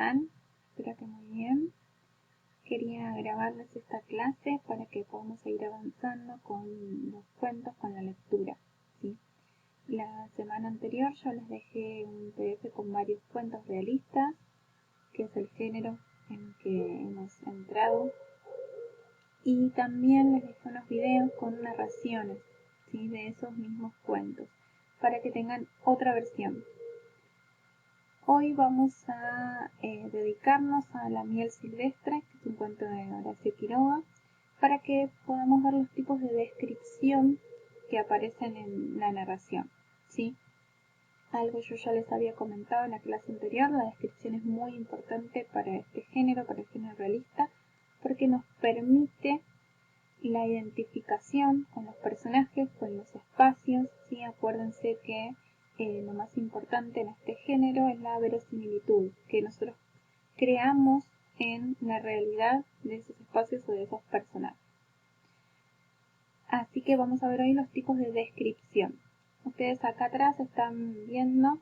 están? Espero que muy bien. Quería grabarles esta clase para que podamos seguir avanzando con los cuentos, con la lectura, ¿sí? La semana anterior yo les dejé un PDF con varios cuentos realistas, que es el género en que hemos entrado, y también les dejé unos videos con narraciones, ¿sí?, de esos mismos cuentos, para que tengan otra versión. Hoy vamos a dedicarnos a La miel silvestre, que es un cuento de Horacio Quiroga, para que podamos ver los tipos de descripción que aparecen en la narración, ¿sí? Algo yo ya les había comentado en la clase anterior, la descripción es muy importante para este género, para el género realista, porque nos permite la identificación con los personajes, con los espacios, ¿sí? Acuérdense que lo más importante en este género es la verosimilitud, que nosotros creamos en la realidad de esos espacios o de esos personajes. Así que vamos a ver hoy los tipos de descripción. Ustedes acá atrás están viendo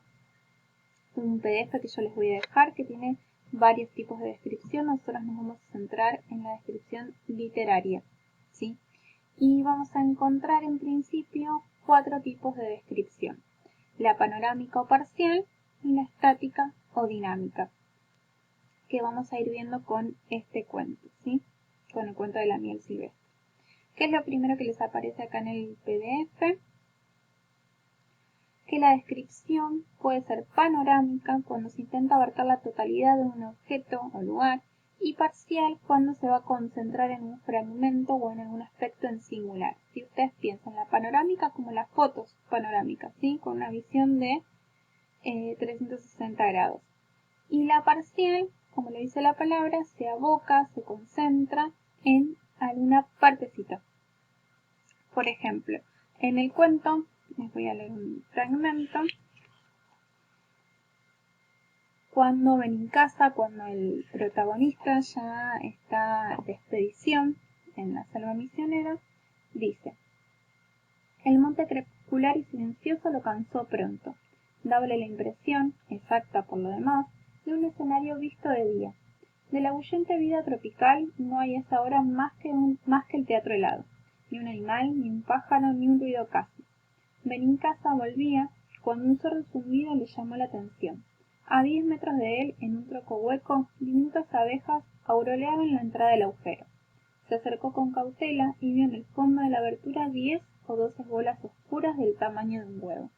un PDF que yo les voy a dejar que tiene varios tipos de descripción. Nosotros nos vamos a centrar en la descripción literaria, ¿sí? Y vamos a encontrar en principio 4 tipos de descripción: la panorámica o parcial y la estática o dinámica, que vamos a ir viendo con este cuento, ¿sí? Con el cuento de la miel silvestre. ¿Qué es lo primero que les aparece acá en el PDF? Que la descripción puede ser panorámica cuando se intenta abarcar la totalidad de un objeto o lugar, y parcial cuando se va a concentrar en un fragmento o en algún aspecto en singular. Si ustedes piensan la panorámica como las fotos panorámicas, ¿sí?, con una visión de 360 grados. Y la parcial, como lo dice la palabra, se aboca, se concentra en alguna partecita. Por ejemplo, en el cuento, les voy a leer un fragmento. Cuando Benincasa, cuando el protagonista ya está de expedición en la selva misionera, dice: el monte crepuscular y silencioso lo cansó pronto, dándole la impresión, exacta por lo demás, de un escenario visto de día. De la bullente vida tropical no hay a esa hora más que el teatro helado, ni un animal, ni un pájaro, ni un ruido casi. Benincasa volvía cuando un sordo zumbido le llamó la atención. A 10 metros de él, en un tronco hueco, diminutas abejas auroleaban la entrada del agujero. Se acercó con cautela y vio en el fondo de la abertura 10 o 12 bolas oscuras del tamaño de un huevo.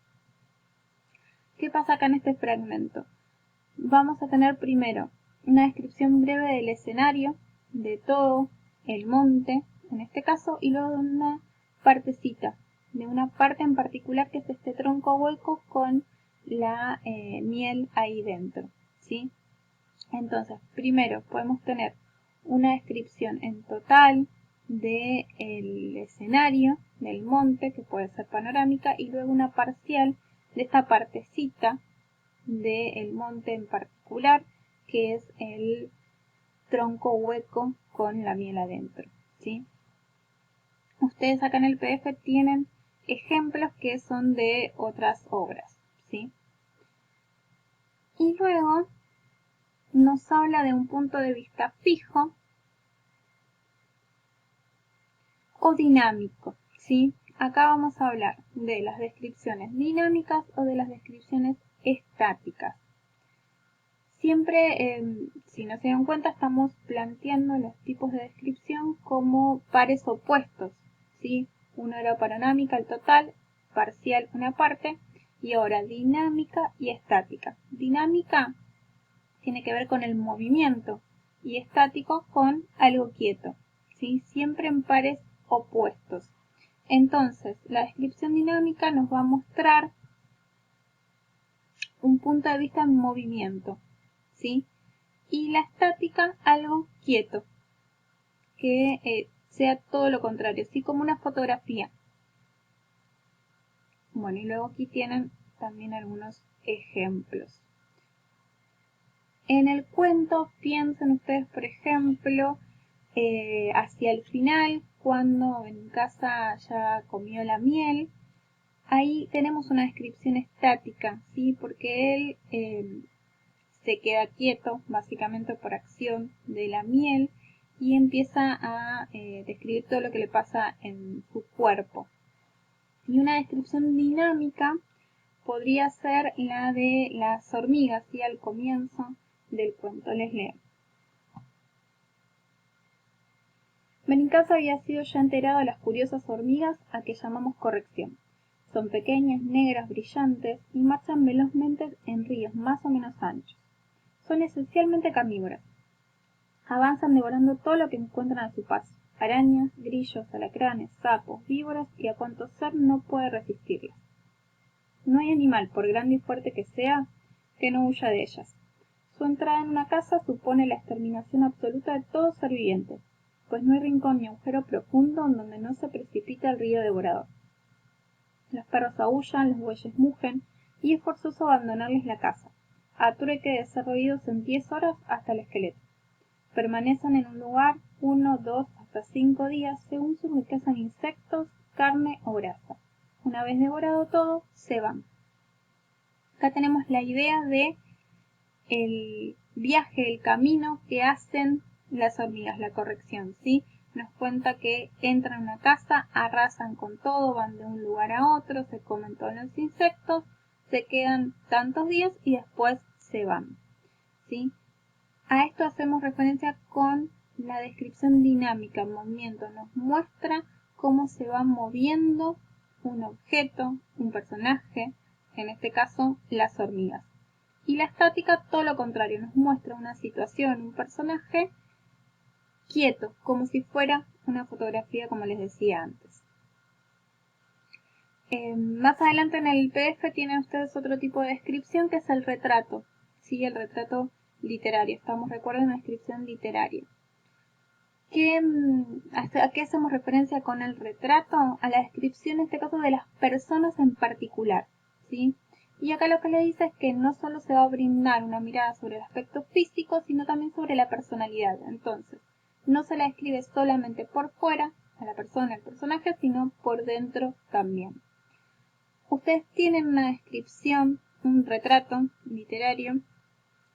¿Qué pasa acá en este fragmento? Vamos a tener primero una descripción breve del escenario, de todo el monte, en este caso, y luego de una partecita, de una parte en particular que es este tronco hueco con la miel ahí dentro, ¿sí? Entonces, primero podemos tener una descripción en total del escenario, del monte, que puede ser panorámica, y luego una parcial de esta partecita del monte en particular, que es el tronco hueco con la miel adentro, ¿sí? Ustedes acá en el PDF tienen ejemplos que son de otras obras, ¿sí? Y luego nos habla de un punto de vista fijo o dinámico, ¿sí? Acá vamos a hablar de las descripciones dinámicas o de las descripciones estáticas. Siempre, si no se dan cuenta, estamos planteando los tipos de descripción como pares opuestos, ¿sí? Uno era panorámica, el total, parcial, una parte, y ahora dinámica y estática. Dinámica tiene que ver con el movimiento y estático con algo quieto, ¿sí? Siempre en pares opuestos. Entonces, la descripción dinámica nos va a mostrar un punto de vista en movimiento, ¿sí? Y la estática, algo quieto, que sea todo lo contrario, así como una fotografía. Bueno, y luego aquí tienen también algunos ejemplos. En el cuento piensen ustedes, por ejemplo, hacia el final, cuando Benincasa ya comió la miel, ahí tenemos una descripción estática, ¿sí? Porque él se queda quieto, básicamente por acción de la miel, y empieza a describir todo lo que le pasa en su cuerpo. Y una descripción dinámica podría ser la de las hormigas, ¿sí? Al comienzo del cuento. Les leo. Benincasa había sido ya enterado de las curiosas hormigas a que llamamos corrección. Son pequeñas, negras, brillantes y marchan velozmente en ríos más o menos anchos. Son esencialmente carnívoras. Avanzan devorando todo lo que encuentran a su paso: arañas, grillos, alacranes, sapos, víboras y a cuanto ser no puede resistirlas. No hay animal, por grande y fuerte que sea, que no huya de ellas. Su entrada en una casa supone la exterminación absoluta de todo ser viviente, pues no hay rincón ni agujero profundo en donde no se precipita el río devorador. Los perros aúllan, los bueyes mugen, y es forzoso abandonarles la casa, a trueque de ser roídos en 10 horas hasta el esqueleto. Permanecen en un lugar 1, 2, hasta 5 días, según su riqueza en insectos, carne o grasa. Una vez devorado todo, se van. Acá tenemos la idea de el viaje, el camino que hacen las hormigas, la corrección, ¿sí? Nos cuenta que entran a una casa, arrasan con todo, van de un lugar a otro, se comen todos los insectos, se quedan tantos días y después se van, ¿sí? A esto hacemos referencia con la descripción dinámica, movimiento. Nos muestra cómo se va moviendo un objeto, un personaje, en este caso las hormigas. Y la estática, todo lo contrario, nos muestra una situación, un personaje quieto, como si fuera una fotografía, como les decía antes. Más adelante en el PDF tienen ustedes otro tipo de descripción, que es el retrato, ¿sí? El retrato literario. Estamos, recuerden, en la descripción literaria. ¿A qué hacemos referencia con el retrato? A la descripción, en este caso, de las personas en particular, ¿sí? Y acá lo que le dice es que no solo se va a brindar una mirada sobre el aspecto físico, sino también sobre la personalidad. Entonces, no se la describe solamente por fuera, a la persona, al personaje, sino por dentro también. Ustedes tienen una descripción, un retrato literario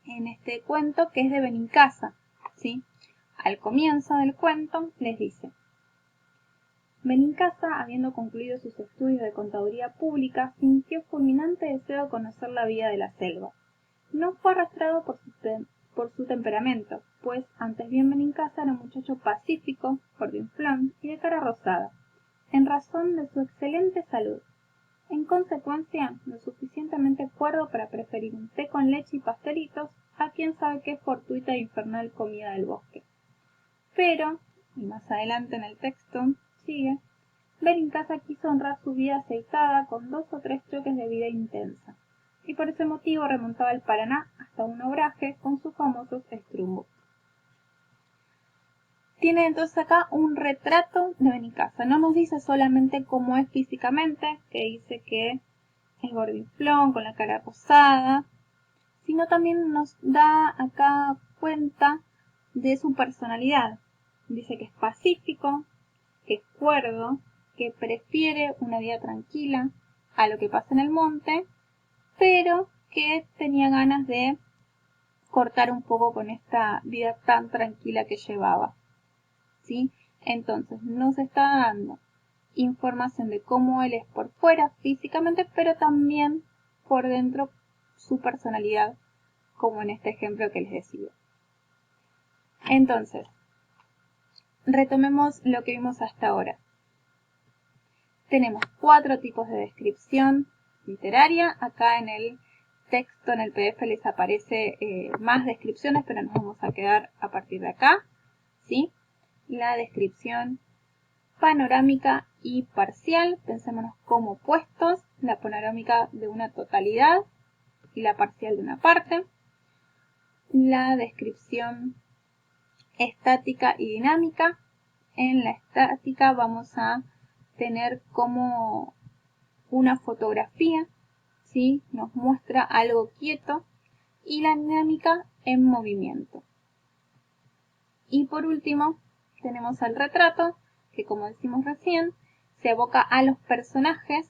en este cuento que es de Benincasa, ¿sí? Al comienzo del cuento les dice: Benincasa, habiendo concluido sus estudios de contaduría pública, sintió fulminante deseo de conocer la vida de la selva. No fue arrastrado por su temperamento, pues antes bien Benincasa era un muchacho pacífico, gordinflón y de cara rosada, en razón de su excelente salud. En consecuencia, lo suficientemente cuerdo para preferir un té con leche y pastelitos a quien sabe qué fortuita e infernal comida del bosque. Pero, y más adelante en el texto, sigue, Benincasa quiso honrar su vida aceitada con 2 o 3 choques de vida intensa, y por ese motivo remontaba el Paraná hasta un obraje con sus famosos estrumbos. Tiene entonces acá un retrato de Benincasa. No nos dice solamente cómo es físicamente, que dice que es gordinflón, con la cara rosada, sino también nos da acá cuenta de su personalidad. Dice que es pacífico, que es cuerdo, que prefiere una vida tranquila a lo que pasa en el monte, pero que tenía ganas de cortar un poco con esta vida tan tranquila que llevaba, ¿sí? Entonces nos está dando información de cómo él es por fuera físicamente, pero también por dentro su personalidad, como en este ejemplo que les decía. Entonces, retomemos lo que vimos hasta ahora. Tenemos 4 tipos de descripción literaria. Acá en el texto, en el PDF, les aparece más descripciones, pero nos vamos a quedar a partir de acá, ¿sí? La descripción panorámica y parcial, pensémonos como opuestos, la panorámica de una totalidad y la parcial de una parte. La descripción estática y dinámica. En la estática vamos a tener como una fotografía, ¿sí? Nos muestra algo quieto, y la dinámica en movimiento. Y por último tenemos el retrato, que como decimos recién, se evoca a los personajes,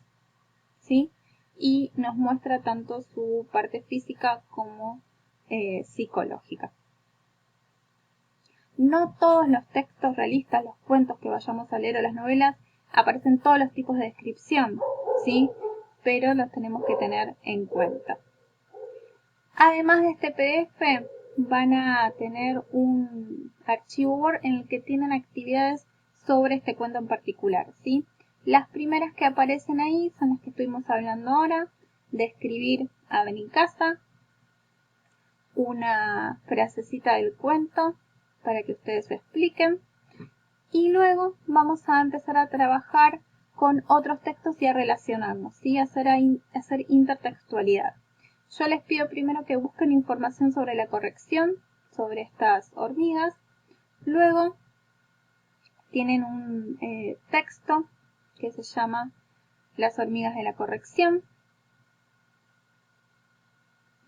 ¿sí? Y nos muestra tanto su parte física como psicológica. No todos los textos realistas, los cuentos que vayamos a leer o las novelas, aparecen todos los tipos de descripción, ¿sí? Pero los tenemos que tener en cuenta. Además de este PDF, van a tener un archivo Word en el que tienen actividades sobre este cuento en particular, ¿sí? Las primeras que aparecen ahí son las que estuvimos hablando ahora, de escribir a Benincasa, una frasecita del cuento para que ustedes lo expliquen, y luego vamos a empezar a trabajar con otros textos y a relacionarnos, ¿sí? hacer intertextualidad. Yo les pido primero que busquen información sobre la corrección, sobre estas hormigas. Luego tienen un texto que se llama Las hormigas de la corrección,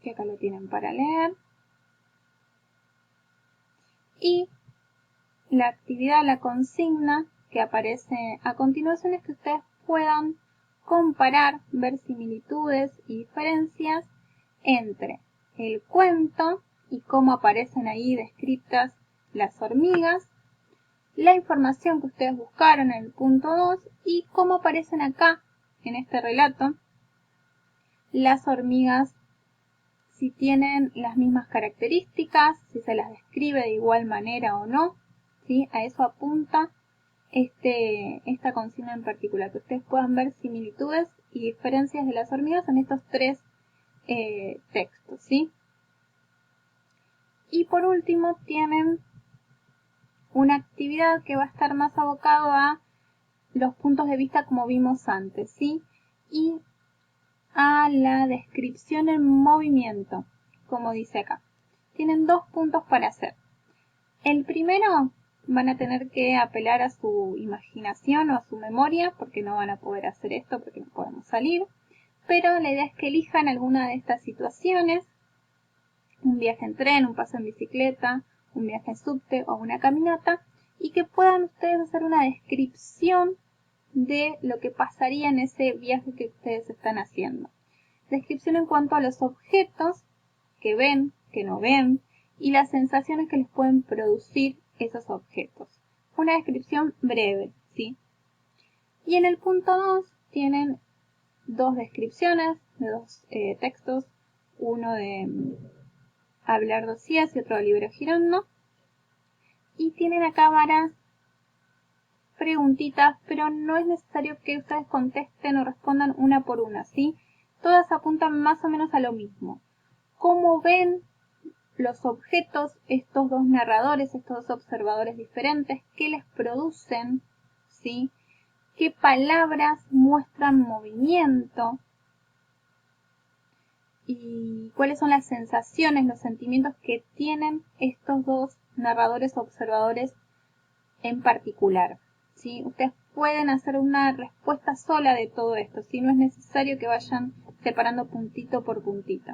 que acá lo tienen para leer. Y la actividad, la consigna que aparece a continuación es que ustedes puedan comparar, ver similitudes y diferencias entre el cuento y cómo aparecen ahí descritas las hormigas, la información que ustedes buscaron en el punto 2 y cómo aparecen acá en este relato las hormigas, si tienen las mismas características, si se las describe de igual manera o no, ¿sí? A eso apunta esta consigna en particular, que ustedes puedan ver similitudes y diferencias de las hormigas en estos tres textos, ¿sí? Y por último tienen una actividad que va a estar más abocado a los puntos de vista como vimos antes, ¿sí? Y a la descripción en movimiento, como dice acá. Tienen 2 puntos para hacer. El primero, van a tener que apelar a su imaginación o a su memoria, porque no van a poder hacer esto porque no podemos salir. Pero la idea es que elijan alguna de estas situaciones, un viaje en tren, un paseo en bicicleta, un viaje en subte o una caminata, y que puedan ustedes hacer una descripción de lo que pasaría en ese viaje que ustedes están haciendo. Descripción en cuanto a los objetos que ven, que no ven, y las sensaciones que les pueden producir esos objetos. Una descripción breve, ¿sí? Y en el punto 2 tienen 2 descripciones de 2 textos, uno de Abelardo Cías y otro de Oliverio Girondo, y tienen acá varias preguntitas, pero no es necesario que ustedes contesten o respondan una por una, ¿sí? Todas apuntan más o menos a lo mismo. ¿Cómo ven los objetos estos dos narradores, estos dos observadores diferentes? ¿Qué les producen? ¿Sí? ¿Qué palabras muestran movimiento? ¿Y cuáles son las sensaciones, los sentimientos que tienen estos dos narradores observadores en particular? ¿Sí? Ustedes pueden hacer una respuesta sola de todo esto, ¿sí? No es necesario que vayan separando puntito por puntito.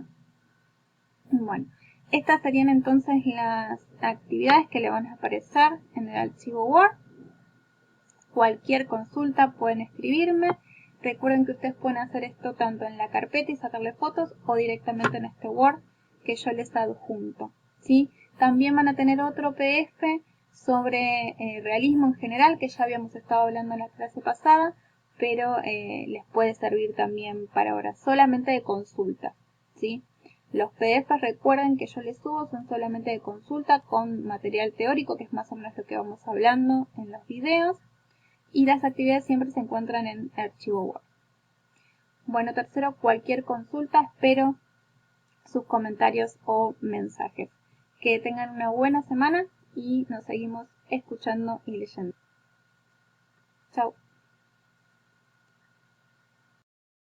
Bueno, estas serían entonces las actividades que le van a aparecer en el archivo Word. Cualquier consulta pueden escribirme. Recuerden que ustedes pueden hacer esto tanto en la carpeta y sacarle fotos o directamente en este Word que yo les adjunto, ¿sí? También van a tener otro PDF sobre realismo en general, que ya habíamos estado hablando en la clase pasada, pero les puede servir también para ahora, solamente de consulta, ¿sí? Los PDFs, recuerden que yo les subo, son solamente de consulta con material teórico, que es más o menos lo que vamos hablando en los videos, y las actividades siempre se encuentran en archivo Word. Bueno, tercero, cualquier consulta, espero sus comentarios o mensajes. Que tengan una buena semana y nos seguimos escuchando y leyendo. Chao.